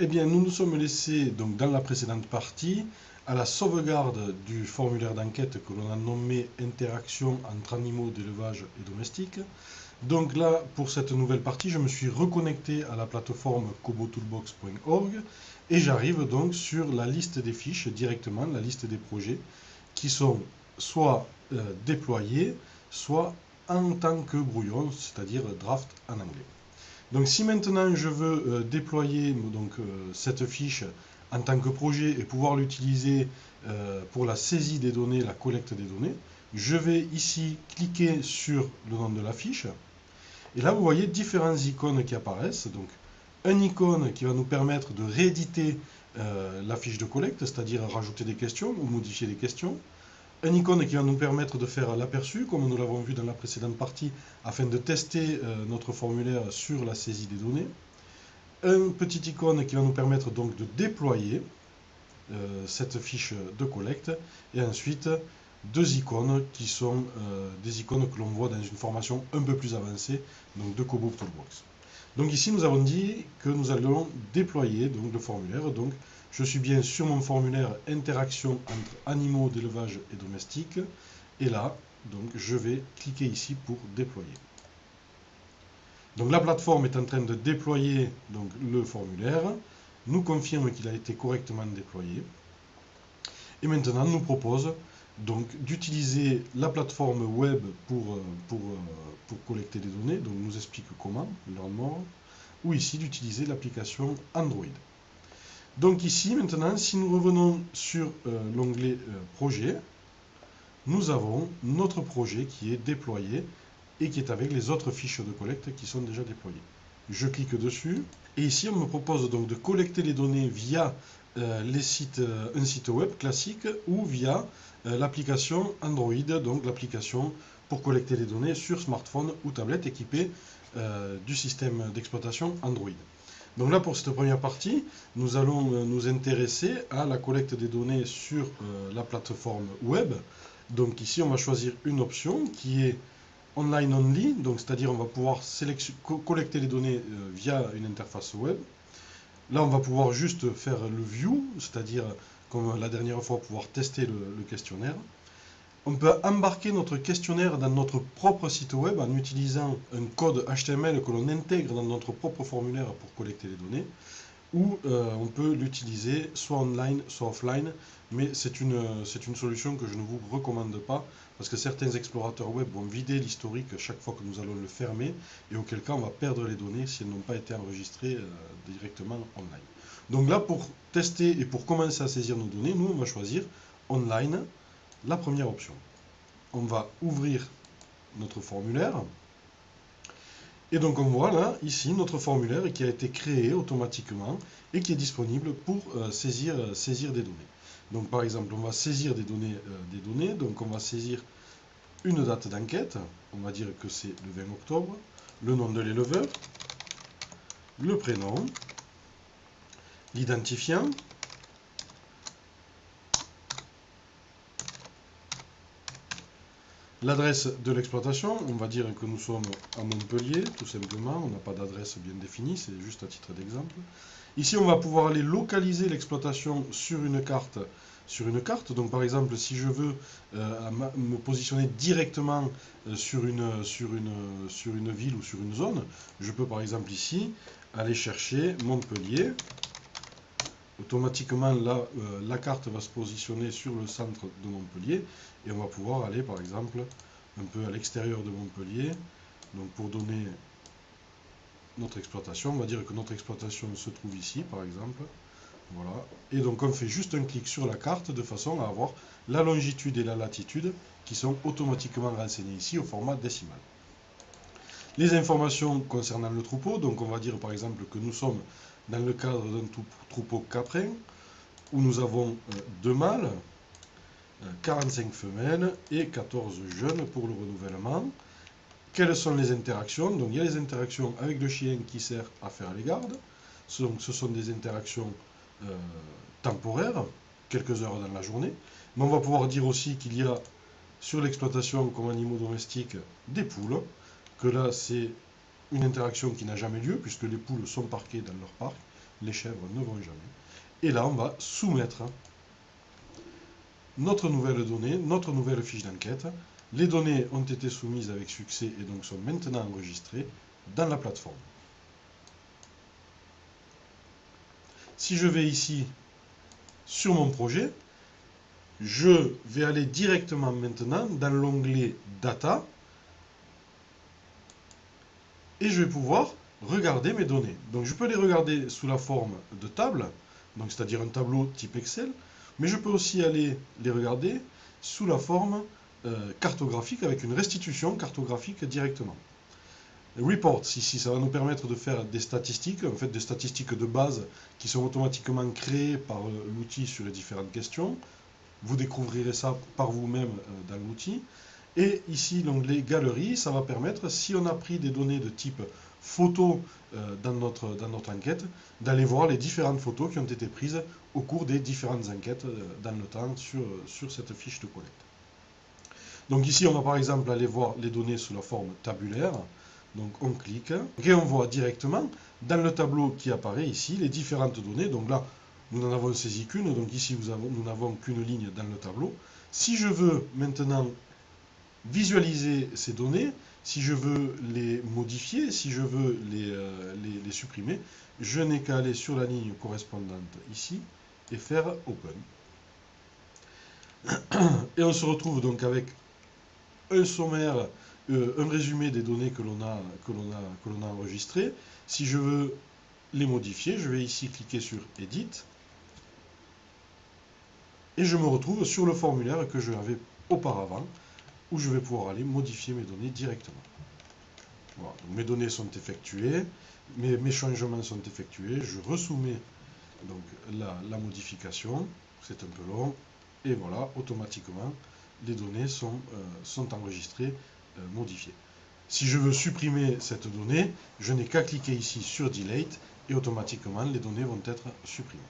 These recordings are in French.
Eh bien, nous nous sommes laissés, donc, dans la précédente partie, à la sauvegarde du formulaire d'enquête que l'on a nommé Interaction entre animaux d'élevage et domestiques. Donc là, pour cette nouvelle partie, je me suis reconnecté à la plateforme kobotoolbox.org et j'arrive donc sur la liste des fiches directement, la liste des projets qui sont soit déployés, soit en tant que brouillon, c'est-à-dire draft en anglais. Donc si maintenant je veux déployer cette fiche en tant que projet et pouvoir l'utiliser pour la saisie des données, la collecte des données, je vais ici cliquer sur le nom de la fiche. Et là, vous voyez différentes icônes qui apparaissent. Donc, une icône qui va nous permettre de rééditer la fiche de collecte, c'est-à-dire rajouter des questions ou modifier des questions. Une icône qui va nous permettre de faire l'aperçu, comme nous l'avons vu dans la précédente partie, afin de tester notre formulaire sur la saisie des données. Une petite icône qui va nous permettre donc de déployer cette fiche de collecte. Et ensuite, deux icônes qui sont des icônes que l'on voit dans une formation un peu plus avancée, donc de Kobo Toolbox. Donc ici, nous avons dit que nous allons déployer donc, le formulaire. Donc, je suis bien sur mon formulaire interaction entre animaux d'élevage et domestiques. Et là, donc, je vais cliquer ici pour déployer. Donc la plateforme est en train de déployer donc, le formulaire, nous confirme qu'il a été correctement déployé. Et maintenant, nous propose donc d'utiliser la plateforme web pour collecter des données. Donc nous explique comment, LearnMore, ou ici d'utiliser l'application Android. Donc ici, maintenant, si nous revenons sur l'onglet projet, nous avons notre projet qui est déployé et qui est avec les autres fiches de collecte qui sont déjà déployées. Je clique dessus et ici on me propose donc de collecter les données via un site web classique ou via l'application Android, donc l'application pour collecter les données sur smartphone ou tablette équipée du système d'exploitation Android. Donc là, pour cette première partie, nous allons nous intéresser à la collecte des données sur la plateforme web. Donc ici, on va choisir une option qui est Online Only, donc c'est-à-dire on va pouvoir collecter les données via une interface web. Là, on va pouvoir juste faire le view, c'est-à-dire, comme la dernière fois, pouvoir tester le questionnaire. On peut embarquer notre questionnaire dans notre propre site web en utilisant un code HTML que l'on intègre dans notre propre formulaire pour collecter les données, ou on peut l'utiliser soit online, soit offline, mais c'est une solution que je ne vous recommande pas, parce que certains explorateurs web vont vider l'historique chaque fois que nous allons le fermer, et auquel cas on va perdre les données si elles n'ont pas été enregistrées directement online. Donc là, pour tester et pour commencer à saisir nos données, nous on va choisir online, la première option. On va ouvrir notre formulaire. Et donc on voit là, ici, notre formulaire qui a été créé automatiquement et qui est disponible pour saisir des données. Donc par exemple, on va saisir des données. Donc on va saisir une date d'enquête. On va dire que c'est le 20 octobre. Le nom de l'éleveur. Le prénom. L'identifiant. L'adresse de l'exploitation, on va dire que nous sommes à Montpellier, tout simplement. On n'a pas d'adresse bien définie, c'est juste à titre d'exemple. Ici, on va pouvoir aller localiser l'exploitation sur une carte. Donc, par exemple, si je veux me positionner directement sur une ville ou sur une zone, je peux, par exemple, ici, aller chercher Montpellier. Automatiquement, là, la carte va se positionner sur le centre de Montpellier et on va pouvoir aller, par exemple, un peu à l'extérieur de Montpellier. Donc, pour donner notre exploitation, on va dire que notre exploitation se trouve ici, par exemple. Voilà. Et donc, on fait juste un clic sur la carte de façon à avoir la longitude et la latitude qui sont automatiquement renseignées ici au format décimal. Les informations concernant le troupeau, donc on va dire par exemple que nous sommes dans le cadre d'un troupeau caprin, où nous avons 2 mâles, 45 femelles et 14 jeunes pour le renouvellement. Quelles sont les interactions? Donc il y a les interactions avec le chien qui sert à faire les gardes. Donc ce sont des interactions temporaires, quelques heures dans la journée. Mais on va pouvoir dire aussi qu'il y a sur l'exploitation comme animaux domestiques des poules, que là c'est une interaction qui n'a jamais lieu puisque les poules sont parquées dans leur parc, les chèvres ne vont jamais. Et là, on va soumettre notre nouvelle donnée, notre nouvelle fiche d'enquête. Les données ont été soumises avec succès et donc sont maintenant enregistrées dans la plateforme. Si je vais ici sur mon projet, je vais aller directement maintenant dans l'onglet Data et je vais pouvoir regarder mes données. Donc je peux les regarder sous la forme de table, donc c'est-à-dire un tableau type Excel, mais je peux aussi aller les regarder sous la forme cartographique avec une restitution cartographique directement. Reports, ici, ça va nous permettre de faire des statistiques, en fait des statistiques de base qui sont automatiquement créées par l'outil sur les différentes questions. Vous découvrirez ça par vous-même dans l'outil. Et ici, l'onglet Galerie, ça va permettre, si on a pris des données de type photo dans notre enquête, d'aller voir les différentes photos qui ont été prises au cours des différentes enquêtes dans le temps sur cette fiche de collecte. Donc ici, on va par exemple aller voir les données sous la forme tabulaire. Donc on clique et on voit directement dans le tableau qui apparaît ici les différentes données. Donc là, nous n'en avons saisi qu'une, donc ici nous n'avons qu'une ligne dans le tableau. Si je veux maintenant visualiser ces données, si je veux les modifier, si je veux les supprimer, je n'ai qu'à aller sur la ligne correspondante ici et faire Open. Et on se retrouve donc avec un sommaire, un résumé des données que l'on a enregistrées. Si je veux les modifier, je vais ici cliquer sur Edit et je me retrouve sur le formulaire que j'avais auparavant où je vais pouvoir aller modifier mes données directement. Voilà, donc mes données sont effectuées, mes changements sont effectués, je resoumets donc la modification, c'est un peu long, et voilà, automatiquement, les données sont enregistrées, modifiées. Si je veux supprimer cette donnée, je n'ai qu'à cliquer ici sur Delete, et automatiquement, les données vont être supprimées.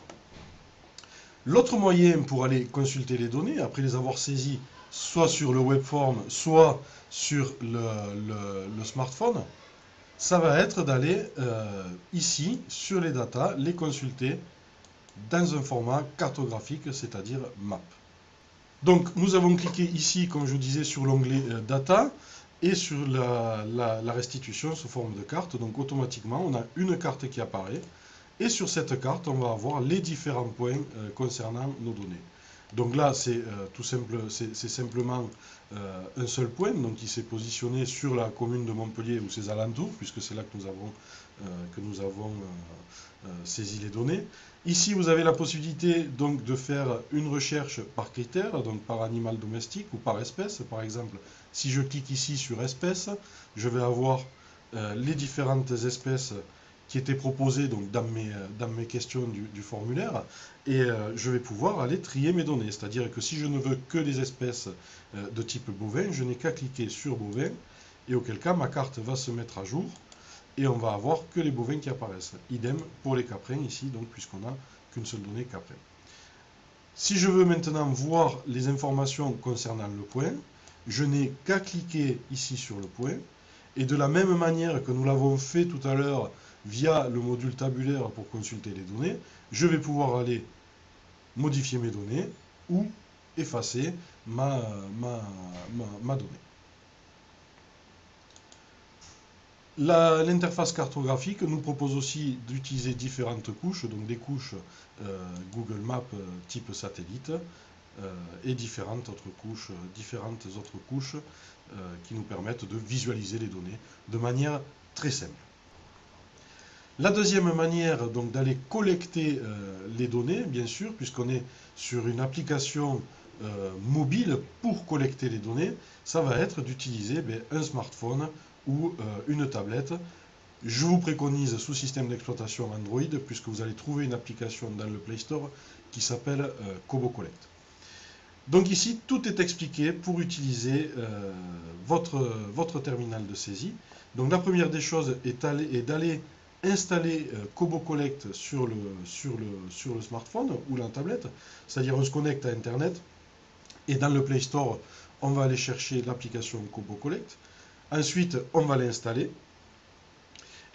L'autre moyen pour aller consulter les données, après les avoir saisies, soit sur le webform, soit sur le smartphone, ça va être d'aller ici, sur les datas, les consulter dans un format cartographique, c'est-à-dire map. Donc nous avons cliqué ici, comme je vous disais, sur l'onglet Data et sur la restitution sous forme de carte. Donc automatiquement, on a une carte qui apparaît. Et sur cette carte, on va avoir les différents points concernant nos données. Donc là, c'est simplement un seul point, donc qui s'est positionné sur la commune de Montpellier ou ses alentours, puisque c'est là que nous avons saisi les données. Ici, vous avez la possibilité donc de faire une recherche par critère, donc par animal domestique ou par espèce. Par exemple, si je clique ici sur espèce, je vais avoir les différentes espèces qui étaient proposées donc, dans mes questions du formulaire, et je vais pouvoir aller trier mes données. C'est-à-dire que si je ne veux que des espèces de type bovin, je n'ai qu'à cliquer sur bovin, et auquel cas ma carte va se mettre à jour, et on va avoir que les bovins qui apparaissent. Idem pour les caprins ici, donc puisqu'on n'a qu'une seule donnée caprin. Si je veux maintenant voir les informations concernant le point, je n'ai qu'à cliquer ici sur le point, et de la même manière que nous l'avons fait tout à l'heure via le module tabulaire pour consulter les données, je vais pouvoir aller modifier mes données ou effacer ma donnée. L'interface cartographique nous propose aussi d'utiliser différentes couches, donc des couches Google Maps type satellite et différentes autres couches qui nous permettent de visualiser les données de manière très simple. La deuxième manière donc d'aller collecter les données, bien sûr, puisqu'on est sur une application mobile pour collecter les données, ça va être d'utiliser un smartphone ou une tablette. Je vous préconise sous système d'exploitation Android, puisque vous allez trouver une application dans le Play Store qui s'appelle Kobo Collect. Donc ici, tout est expliqué pour utiliser votre terminal de saisie. Donc la première des choses est d'aller installer Kobo Collect sur le smartphone ou la tablette, c'est-à-dire on se connecte à Internet et dans le Play Store, on va aller chercher l'application Kobo Collect. Ensuite, on va l'installer.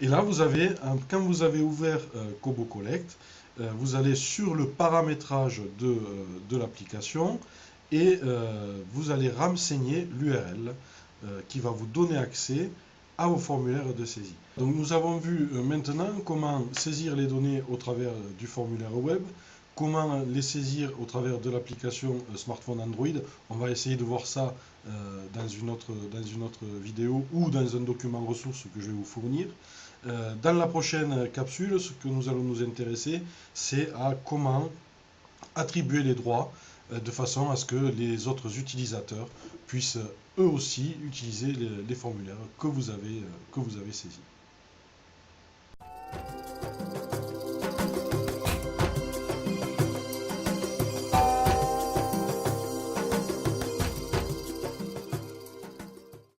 Et là, vous avez, quand vous avez ouvert Kobo Collect, vous allez sur le paramétrage de l'application et vous allez renseigner l'URL qui va vous donner accès à vos formulaires de saisie. Donc nous avons vu maintenant comment saisir les données au travers du formulaire web, comment les saisir au travers de l'application smartphone Android. On va essayer de voir ça dans une autre vidéo ou dans un document ressource que je vais vous fournir. Dans la prochaine capsule, ce que nous allons nous intéresser, c'est à comment attribuer les droits de façon à ce que les autres utilisateurs puissent eux aussi utiliser les formulaires que vous avez saisis.